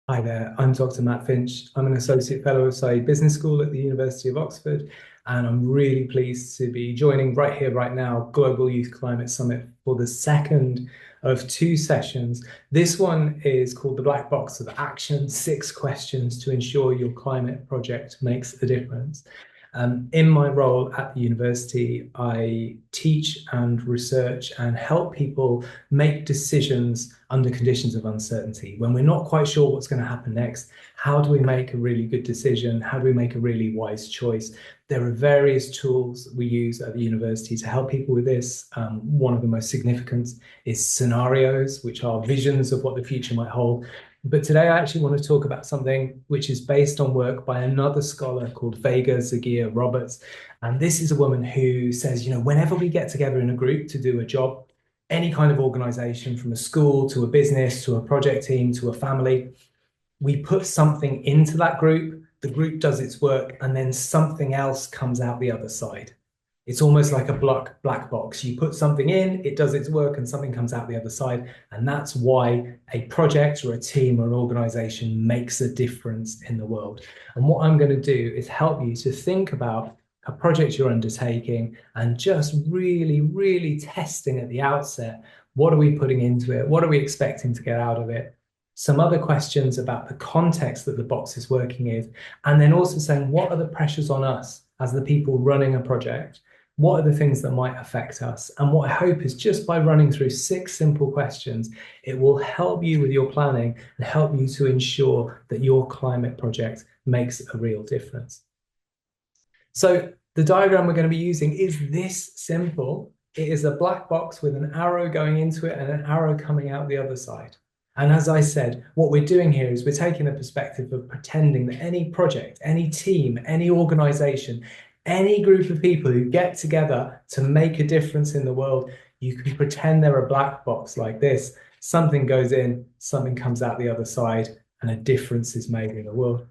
Hi there, I'm Dr. Matt Finch. I'm an Associate Fellow of Saïd Business School at the University of Oxford, and I'm really pleased to be joining right here, right now, Global Youth Climate Summit for the second of two sessions. This one is called the Black Box of Action, 6 questions to ensure your climate project makes a difference. In my role at the university, I teach and research and help people make decisions under conditions of uncertainty. When we're not quite sure what's going to happen next, how do we make a really good decision? How do we make a really wise choice? There are various tools that we use at the university to help people with this. One of the most significant is scenarios, which are visions of what the future might hold. But today I actually want to talk about something which is based on work by another scholar called Vega Zagia Roberts. And this is a woman who says, whenever we get together in a group to do a job, any kind of organization, from a school to a business to a project team to a family, we put something into that group, the group does its work, and then something else comes out the other side. It's almost like a black box. You put something in, it does its work, and something comes out the other side. And that's why a project or a team or an organization makes a difference in the world. And what I'm going to do is help you to think about a project you're undertaking and just really, really testing at the outset, what are we putting into it? What are we expecting to get out of it? Some other questions about the context that the box is working in, and then also saying, what are the pressures on us as the people running a project? What are the things that might affect us? And what I hope is, just by running through 6 simple questions, it will help you with your planning and help you to ensure that your climate project makes a real difference. So the diagram we're going to be using is this simple. It is a black box with an arrow going into it and an arrow coming out the other side. And as I said, what we're doing here is we're taking the perspective of pretending that any project, any team, any organization, any group of people who get together to make a difference in the world, you can pretend they're a black box like this. Something goes in, something comes out the other side, and a difference is made in the world.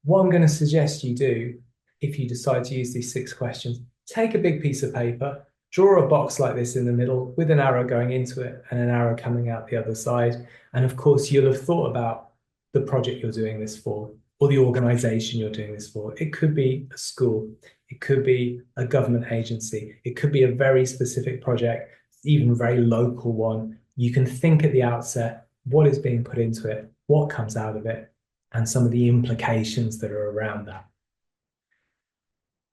What I'm going to suggest you do, if you decide to use these 6 questions, take a big piece of paper, draw a box like this in the middle with an arrow going into it and an arrow coming out the other side. And of course, you'll have thought about the project you're doing this for, or the organization you're doing this for. It could be a school, it could be a government agency, it could be a very specific project, even a very local one. You can think at the outset, what is being put into it, what comes out of it, and some of the implications that are around that.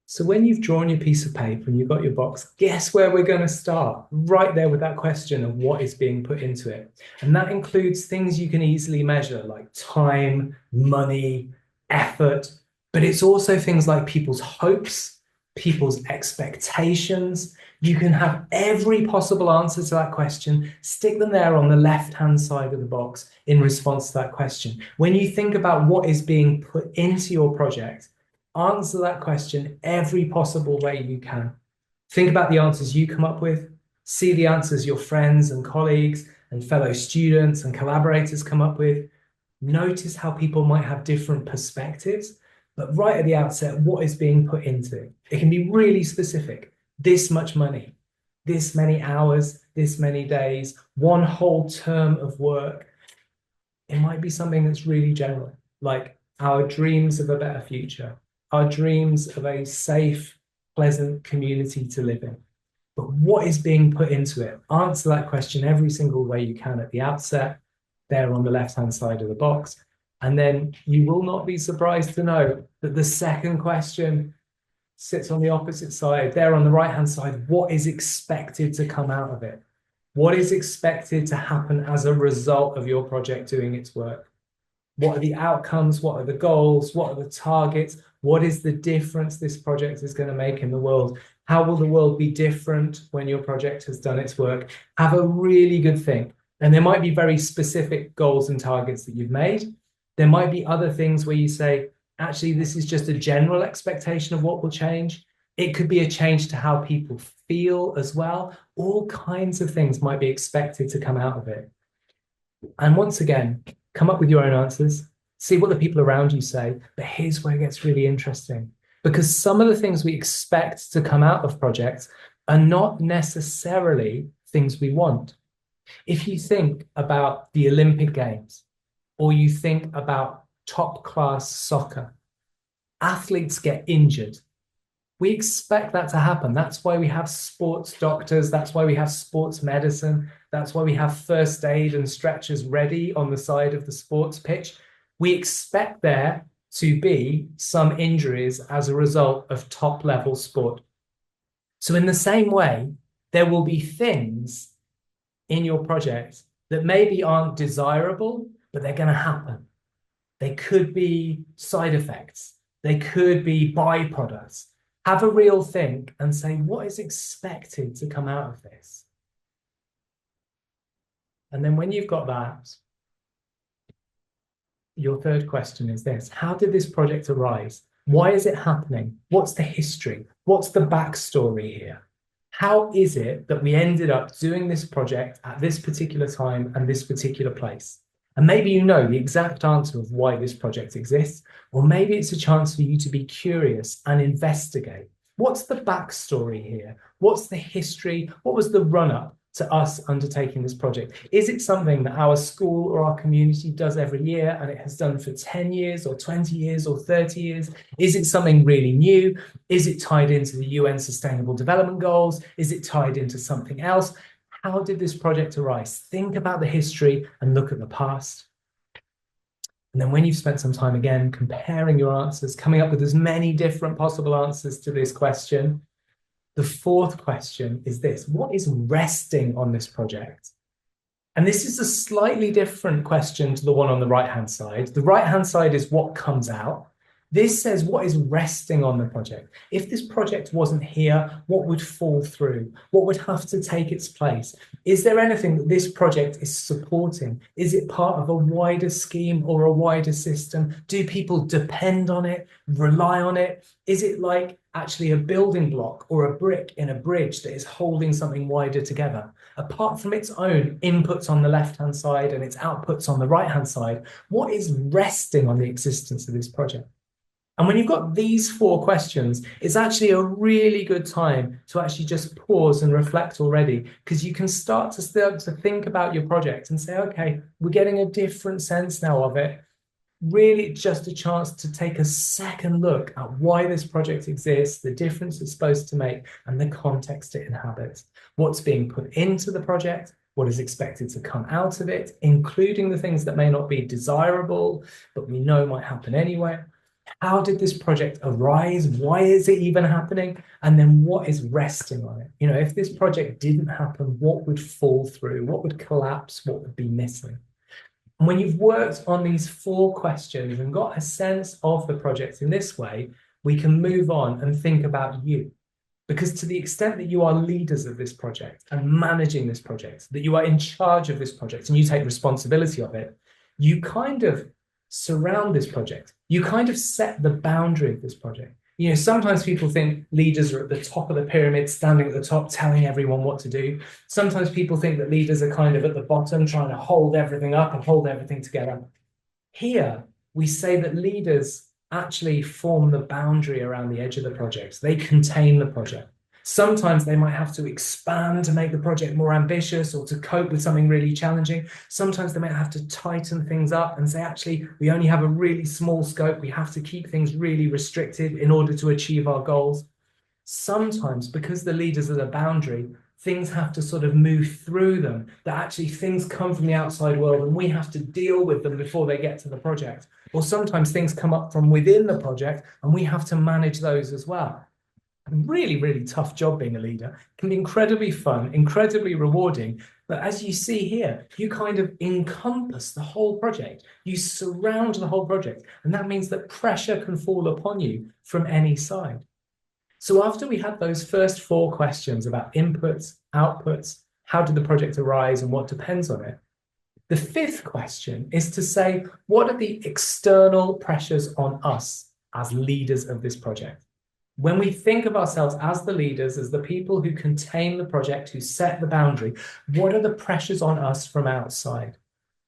So when you've drawn your piece of paper and you've got your box, guess where we're going to start? Right there with that question of what is being put into it. And that includes things you can easily measure, like time, money, effort, but it's also things like people's hopes, people's expectations. You can have every possible answer to that question, stick them there on the left-hand side of the box in response to that question. When you think about what is being put into your project, answer that question every possible way you can. Think about the answers you come up with, see the answers your friends and colleagues and fellow students and collaborators come up with. Notice how people might have different perspectives, but right at the outset, what is being put into it? It can be really specific. This much money, this many hours, this many days, one whole term of work. It might be something that's really general, like our dreams of a better future, our dreams of a safe, pleasant community to live in. But what is being put into it? Answer that question every single way you can at the outset, there on the left-hand side of the box. And then you will not be surprised to know that the second question sits on the opposite side, there on the right-hand side. What is expected to come out of it? What is expected to happen as a result of your project doing its work? What are the outcomes? What are the goals? What are the targets? What is the difference this project is going to make in the world? How will the world be different when your project has done its work? Have a really good think. And there might be very specific goals and targets that you've made. There might be other things where you say, actually, this is just a general expectation of what will change. It could be a change to how people feel as well. All kinds of things might be expected to come out of it. And once again, come up with your own answers, see what the people around you say. But here's where it gets really interesting, because some of the things we expect to come out of projects are not necessarily things we want. If you think about the Olympic Games, or you think about top class soccer, athletes get injured. We expect that to happen. That's why we have sports doctors. That's why we have sports medicine. That's why we have first aid and stretchers ready on the side of the sports pitch. We expect there to be some injuries as a result of top level sport. So, in the same way, there will be things in your project that maybe aren't desirable, but they're going to happen. They could be side effects, they could be byproducts. Have a real think and say, what is expected to come out of this? And then when you've got that, your third question is this: how did this project arise? Why is it happening? What's the history? What's the backstory here? How is it that we ended up doing this project at this particular time and this particular place? And maybe you know the exact answer of why this project exists, or maybe it's a chance for you to be curious and investigate. What's the backstory here? What's the history? What was the run up to us undertaking this project? Is it something that our school or our community does every year and it has done for 10 years or 20 years or 30 years? Is it something really new? Is it tied into the UN Sustainable Development Goals? Is it tied into something else? How did this project arise? Think about the history and look at the past. And then when you've spent some time again comparing your answers, coming up with as many different possible answers to this question, the fourth question is this: what is resting on this project? And this is a slightly different question to the one on the right-hand side. The right-hand side is what comes out. This says what is resting on the project. If this project wasn't here, what would fall through? What would have to take its place? Is there anything that this project is supporting? Is it part of a wider scheme or a wider system? Do people depend on it, rely on it? Is it like actually a building block or a brick in a bridge that is holding something wider together? Apart from its own inputs on the left-hand side and its outputs on the right-hand side, what is resting on the existence of this project? And when you've got these four questions, it's actually a really good time to actually just pause and reflect already, because you can start to think about your project and say, okay, we're getting a different sense now of it. Really just a chance to take a second look at why this project exists, the difference it's supposed to make, and the context it inhabits. What's being put into the project, what is expected to come out of it, including the things that may not be desirable, but we know might happen anyway. How did this project arise? Why is it even happening? And then what is resting on it? You know, if this project didn't happen, what would fall through? What would collapse? What would be missing? And when you've worked on these four questions and got a sense of the project in this way, we can move on and think about you. Because to the extent that you are leaders of this project and managing this project, that you are in charge of this project and you take responsibility of it, you kind of surround this project. You kind of set the boundary of this project. You know, sometimes people think leaders are at the top of the pyramid, standing at the top, telling everyone what to do. Sometimes people think that leaders are kind of at the bottom, trying to hold everything up and hold everything together. Here, we say that leaders actually form the boundary around the edge of the project. They contain the project. Sometimes they might have to expand to make the project more ambitious or to cope with something really challenging. Sometimes they might have to tighten things up and say, actually, we only have a really small scope. We have to keep things really restricted in order to achieve our goals. Sometimes, because the leaders are the boundary, things have to sort of move through them, that actually things come from the outside world and we have to deal with them before they get to the project. Or sometimes things come up from within the project and we have to manage those as well. Really, really tough job being a leader. It can be incredibly fun, incredibly rewarding. But as you see here, you kind of encompass the whole project. You surround the whole project. And that means that pressure can fall upon you from any side. So after we had those first four questions about inputs, outputs, how did the project arise and what depends on it, the fifth question is to say, what are the external pressures on us as leaders of this project? When we think of ourselves as the leaders, as the people who contain the project, who set the boundary, what are the pressures on us from outside?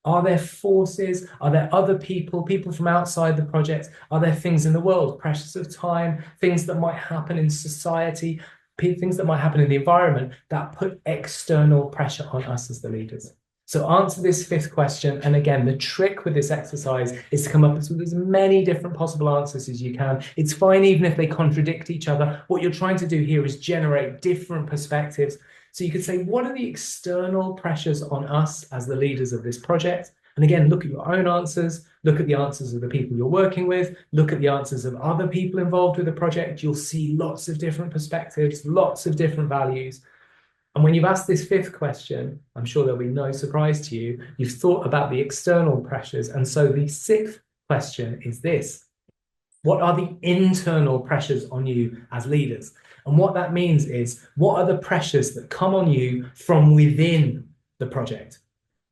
Are there forces? Are there other people, people from outside the project? Are there things in the world, pressures of time, things that might happen in society, things that might happen in the environment that put external pressure on us as the leaders? So answer this fifth question. And again, the trick with this exercise is to come up with as many different possible answers as you can. It's fine even if they contradict each other. What you're trying to do here is generate different perspectives. So you could say, what are the external pressures on us as the leaders of this project? And again, look at your own answers, look at the answers of the people you're working with, look at the answers of other people involved with the project. You'll see lots of different perspectives, lots of different values. And when you've asked this fifth question, I'm sure there'll be no surprise to you, you've thought about the external pressures. And so the sixth question is this: what are the internal pressures on you as leaders? And what that means is, what are the pressures that come on you from within the project?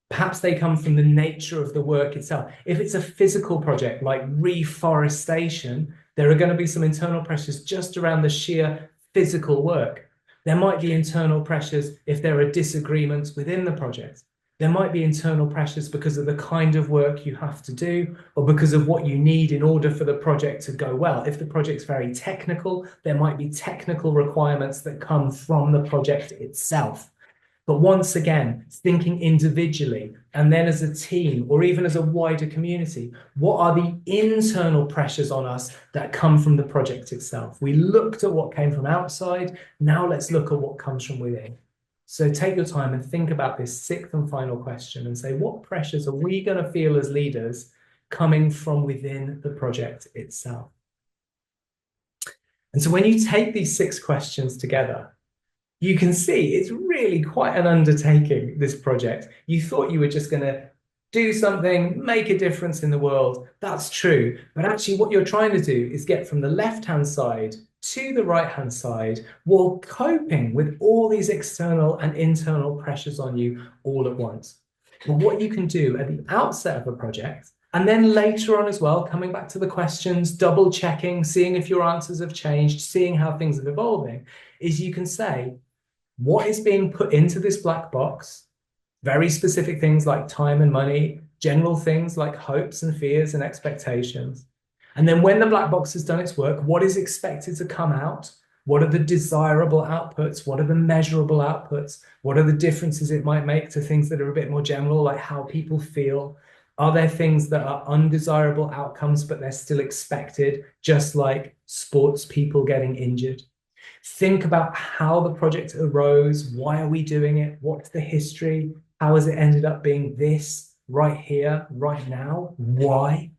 Perhaps they come from the nature of the work itself. If it's a physical project like reforestation, there are going to be some internal pressures just around the sheer physical work. There might be internal pressures if there are disagreements within the project. There might be internal pressures because of the kind of work you have to do or because of what you need in order for the project to go well. If the project's very technical, there might be technical requirements that come from the project itself. But once again, thinking individually and then as a team or even as a wider community, what are the internal pressures on us that come from the project itself? We looked at what came from outside. Now let's look at what comes from within. So take your time and think about this sixth and final question and say, what pressures are we going to feel as leaders coming from within the project itself? And so when you take these six questions together, you can see it's really quite an undertaking, this project. You thought you were just going to do something, make a difference in the world. That's true. But actually, what you're trying to do is get from the left-hand side to the right-hand side while coping with all these external and internal pressures on you all at once. But what you can do at the outset of a project, and then later on as well, coming back to the questions, double checking, seeing if your answers have changed, seeing how things are evolving, is you can say, what is being put into this black box? Very specific things like time and money, general things like hopes and fears and expectations. And then when the black box has done its work, what is expected to come out? What are the desirable outputs? What are the measurable outputs? What are the differences it might make to things that are a bit more general, like how people feel? Are there things that are undesirable outcomes, but they're still expected, just like sports people getting injured? Think about how the project arose. Why are we doing it? What's the history? How has it ended up being this right here, right now? Why?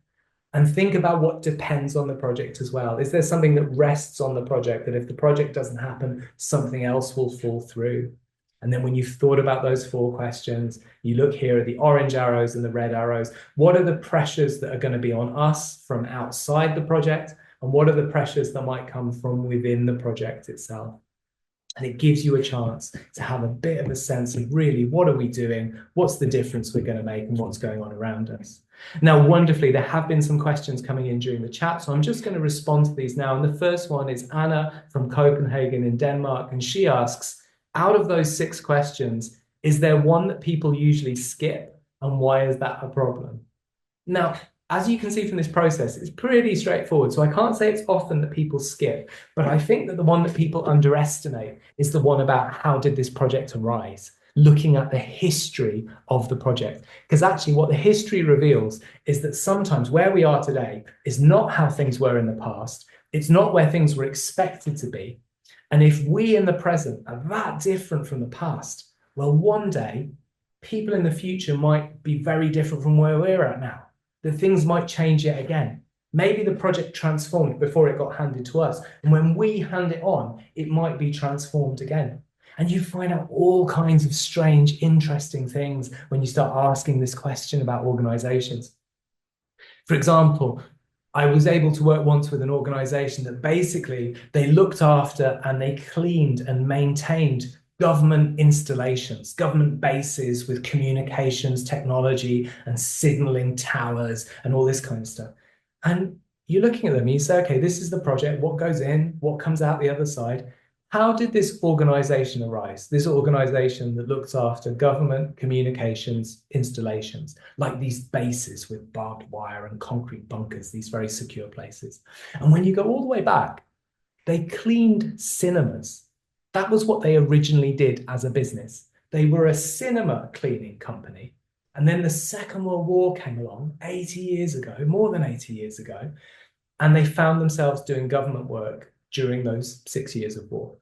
And think about what depends on the project as well. Is there something that rests on the project that if the project doesn't happen, something else will fall through? And then when you've thought about those four questions, you look here at the orange arrows and the red arrows. What are the pressures that are going to be on us from outside the project? And what are the pressures that might come from within the project itself? And it gives you a chance to have a bit of a sense of really, what are we doing? What's the difference we're going to make and what's going on around us? Now, wonderfully, there have been some questions coming in during the chat, so I'm just going to respond to these now. And the first one is Anna from Copenhagen in Denmark, and she asks, out of those six questions, is there one that people usually skip, and why is that a problem? Now, as you can see from this process, it's pretty straightforward. So I can't say it's often that people skip, but I think that the one that people underestimate is the one about how did this project arise? Looking at the history of the project. Because actually what the history reveals is that sometimes where we are today is not how things were in the past. It's not where things were expected to be. And if we in the present are that different from the past, well, one day people in the future might be very different from where we're at now. That things might change yet again. Maybe the project transformed before it got handed to us. And when we hand it on, it might be transformed again. And you find out all kinds of strange, interesting things when you start asking this question about organizations. For example, I was able to work once with an organization that basically they looked after and they cleaned and maintained government installations, government bases with communications technology and signaling towers and all this kind of stuff. And you're looking at them and you say, okay, this is the project, what goes in, what comes out the other side. How did this organization arise? This organization that looks after government communications installations, like these bases with barbed wire and concrete bunkers, these very secure places. And when you go all the way back, they cleaned cinemas. That was what they originally did as a business. They were a cinema cleaning company. And then the Second World War came along 80 years ago, more than 80 years ago, and they found themselves doing government work during those 6 years of war.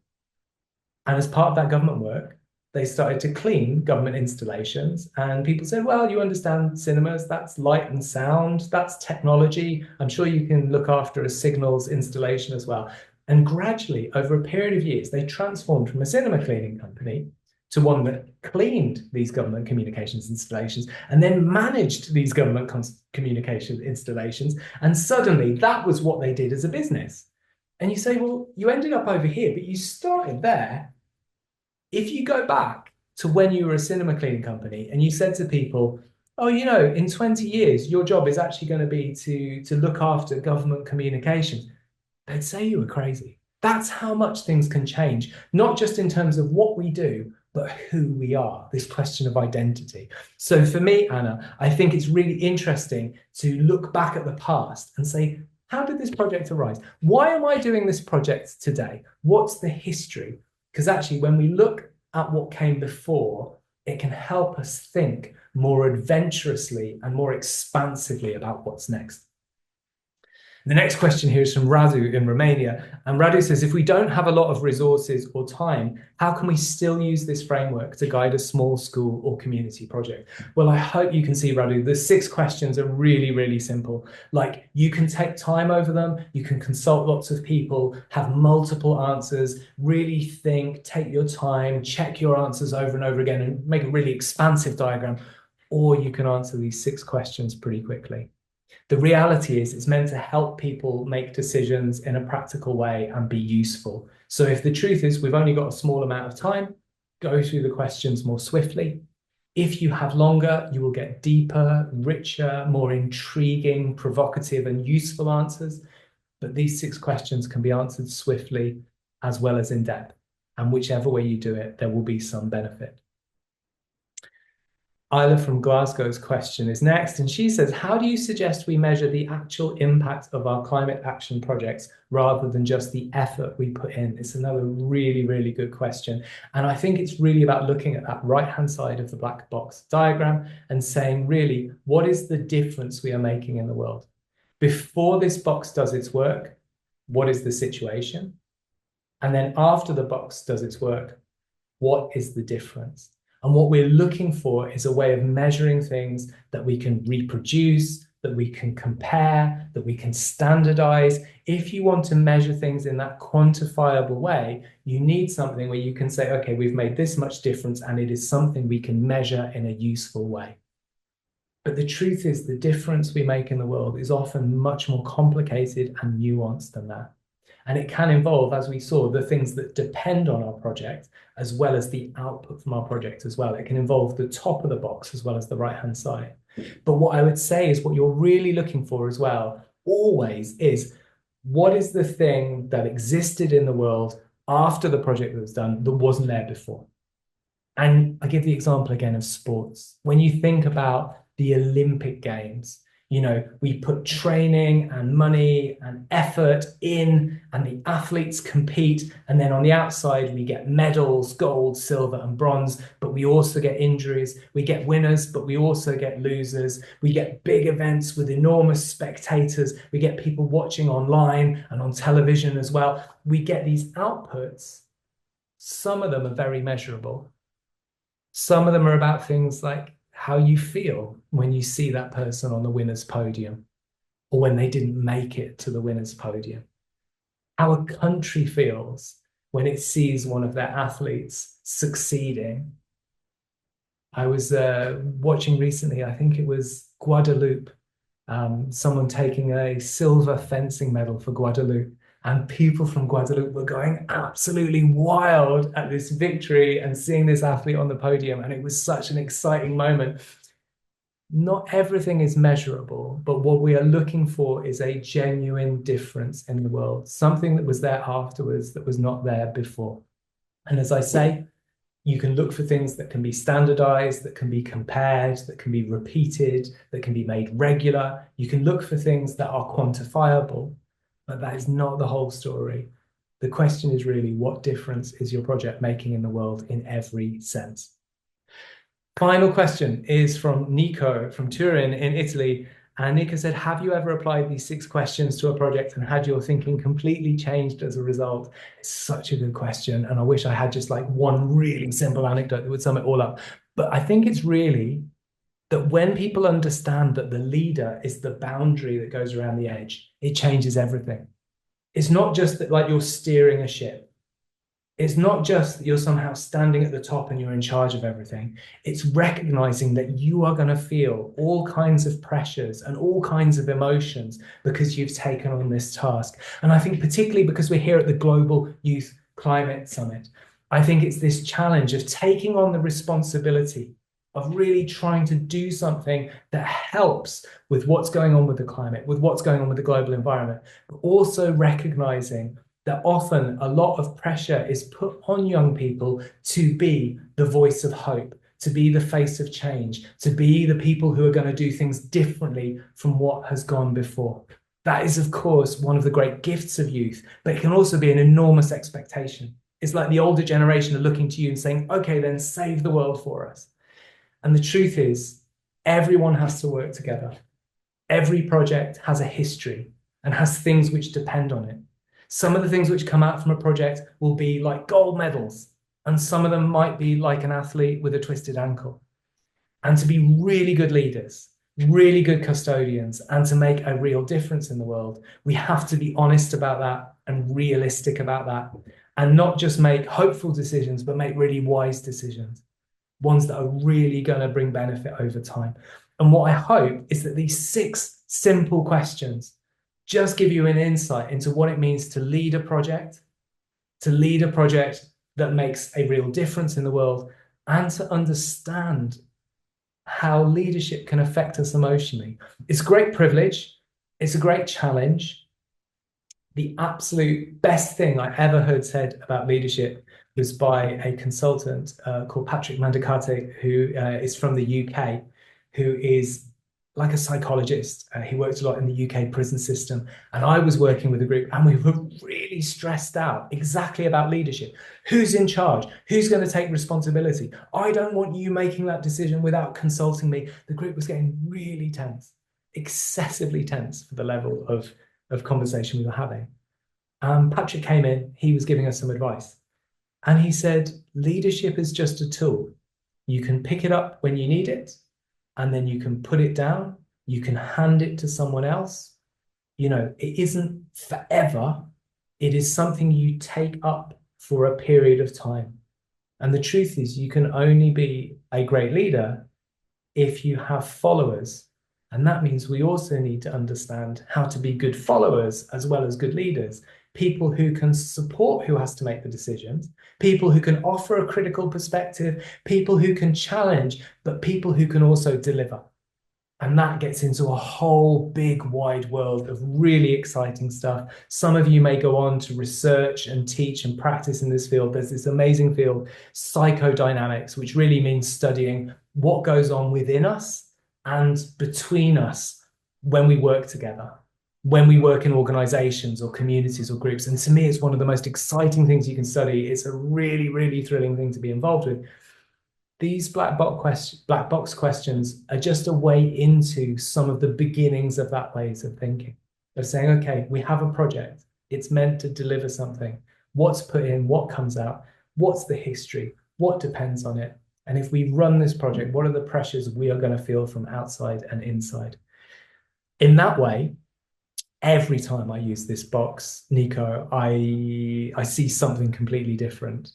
And as part of that government work, they started to clean government installations. And people said, well, you understand cinemas, that's light and sound, that's technology. I'm sure you can look after a signals installation as well. And gradually, over a period of years, they transformed from a cinema cleaning company to one that cleaned these government communications installations and then managed these government communication installations. And suddenly that was what they did as a business. And you say, well, you ended up over here, but you started there. If you go back to when you were a cinema cleaning company and you said to people, oh, in 20 years, your job is actually going to be to look after government communications, they'd say you were crazy. That's how much things can change, not just in terms of what we do, but who we are, this question of identity. So for me, Anna, I think it's really interesting to look back at the past and say, how did this project arise? Why am I doing this project today? What's the history? Because actually, when we look at what came before, it can help us think more adventurously and more expansively about what's next. The next question here is from Radu in Romania. And Radu says, if we don't have a lot of resources or time, how can we still use this framework to guide a small school or community project? Well, I hope you can see, Radu, the 6 questions are really, really simple. Like, you can take time over them, you can consult lots of people, have multiple answers, really think, take your time, check your answers over and over again and make a really expansive diagram. Or you can answer these 6 questions pretty quickly. The reality is it's meant to help people make decisions in a practical way and be useful. So if the truth is we've only got a small amount of time, go through the questions more swiftly. If you have longer, you will get deeper, richer, more intriguing, provocative, and useful answers. But these 6 questions can be answered swiftly as well as in depth. And whichever way you do it, there will be some benefit. Isla from Glasgow's question is next, and she says, how do you suggest we measure the actual impact of our climate action projects rather than just the effort we put in? It's another really, really good question. And I think it's really about looking at that right-hand side of the black box diagram and saying, really, what is the difference we are making in the world? Before this box does its work, what is the situation? And then after the box does its work, what is the difference? And what we're looking for is a way of measuring things that we can reproduce, that we can compare, that we can standardize. If you want to measure things in that quantifiable way, you need something where you can say, okay, we've made this much difference and it is something we can measure in a useful way. But the truth is the difference we make in the world is often much more complicated and nuanced than that. And it can involve, as we saw, the things that depend on our project, as well as the output from our project as well. It can involve the top of the box as well as the right-hand side. But what I would say is what you're really looking for as well, always, is what is the thing that existed in the world after the project was done that wasn't there before? And I give the example again of sports. When you think about the Olympic Games, we put training and money and effort in, and the athletes compete. And then on the outside, we get medals, gold, silver, and bronze. But we also get injuries. We get winners, but we also get losers. We get big events with enormous spectators. We get people watching online and on television as well. We get these outputs. Some of them are very measurable. Some of them are about things like how you feel when you see that person on the winner's podium or when they didn't make it to the winner's podium. How a country feels when it sees one of their athletes succeeding. I was watching recently, I think it was Guadeloupe, someone taking a silver fencing medal for Guadeloupe. And people from Guadeloupe were going absolutely wild at this victory and seeing this athlete on the podium. And it was such an exciting moment. Not everything is measurable, but what we are looking for is a genuine difference in the world, something that was there afterwards that was not there before. And as I say, you can look for things that can be standardized, that can be compared, that can be repeated, that can be made regular. You can look for things that are quantifiable. But that is not the whole story. The question is really, what difference is your project making in the world in every sense? Final question is from Nico from Turin in Italy. And Nico said, have you ever applied these 6 questions to a project and had your thinking completely changed as a result? It's such a good question. And I wish I had just like one really simple anecdote that would sum it all up. But I think it's really that when people understand that the leader is the boundary that goes around the edge, it changes everything. It's not just that like you're steering a ship. It's not just that you're somehow standing at the top and you're in charge of everything. It's recognizing that you are going to feel all kinds of pressures and all kinds of emotions because you've taken on this task. And I think, particularly because we're here at the Global Youth Climate Summit, I think it's this challenge of taking on the responsibility of really trying to do something that helps with what's going on with the climate, with what's going on with the global environment, but also recognizing that often a lot of pressure is put on young people to be the voice of hope, to be the face of change, to be the people who are going to do things differently from what has gone before. That is, of course, one of the great gifts of youth, but it can also be an enormous expectation. It's like the older generation are looking to you and saying, okay, then save the world for us. And the truth is, everyone has to work together. Every project has a history and has things which depend on it. Some of the things which come out from a project will be like gold medals, and some of them might be like an athlete with a twisted ankle. And to be really good leaders, really good custodians, and to make a real difference in the world, we have to be honest about that and realistic about that, and not just make hopeful decisions, but make really wise decisions, ones that are really going to bring benefit over time. And what I hope is that these 6 simple questions just give you an insight into what it means to lead a project that makes a real difference in the world, and to understand how leadership can affect us emotionally. It's a great privilege. It's a great challenge. The absolute best thing I ever heard said about leadership was by a consultant called Patrick Mandicate, who is from the UK, who is like a psychologist. He worked a lot in the UK prison system. And I was working with a group and we were really stressed out exactly about leadership. Who's in charge? Who's going to take responsibility? I don't want you making that decision without consulting me. The group was getting really tense, excessively tense for the level of conversation we were having. Patrick came in, he was giving us some advice. And he said, leadership is just a tool. You can pick it up when you need it, and then you can put it down. You can hand it to someone else. You know, it isn't forever. It is something you take up for a period of time. And the truth is, you can only be a great leader if you have followers. And that means we also need to understand how to be good followers as well as good leaders. People who can support who has to make the decisions, people who can offer a critical perspective, people who can challenge, but people who can also deliver. And that gets into a whole big wide world of really exciting stuff. Some of you may go on to research and teach and practice in this field. There's this amazing field, psychodynamics, which really means studying what goes on within us and between us when we work together, when we work in organizations or communities or groups. And to me, it's one of the most exciting things you can study. It's a really, really thrilling thing to be involved with. These black box questions are just a way into some of the beginnings of that ways of thinking, of saying, okay, we have a project. It's meant to deliver something. What's put in, what comes out, what's the history, what depends on it? And if we run this project, what are the pressures we are going to feel from outside and inside? In that way, every time I use this box, Nico, I see something completely different.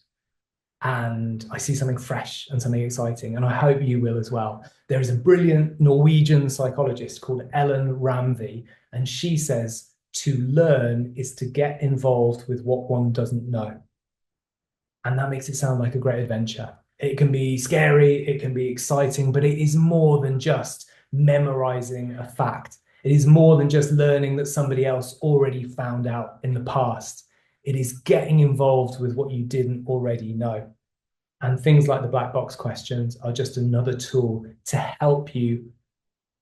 And I see something fresh and something exciting, and I hope you will as well. There is a brilliant Norwegian psychologist called Ellen Ramvey, and she says to learn is to get involved with what one doesn't know. And that makes it sound like a great adventure. It can be scary, it can be exciting, but it is more than just memorizing a fact. It is more than just learning that somebody else already found out in the past. It is getting involved with what you didn't already know. And things like the black box questions are just another tool to help you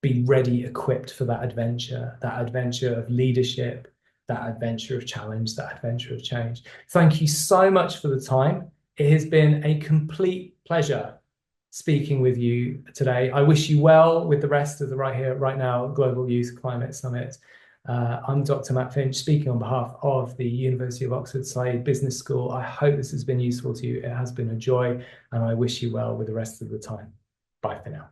be ready, equipped for that adventure of leadership, that adventure of challenge, that adventure of change. Thank you so much for the time. It has been a complete pleasure speaking with you today. I wish you well with the rest of the Right Here, Right Now Global Youth Climate Summit. I'm Dr. Matt Finch, speaking on behalf of the University of Oxford Saïd Business School. I hope this has been useful to you. It has been a joy, and I wish you well with the rest of the time. Bye for now.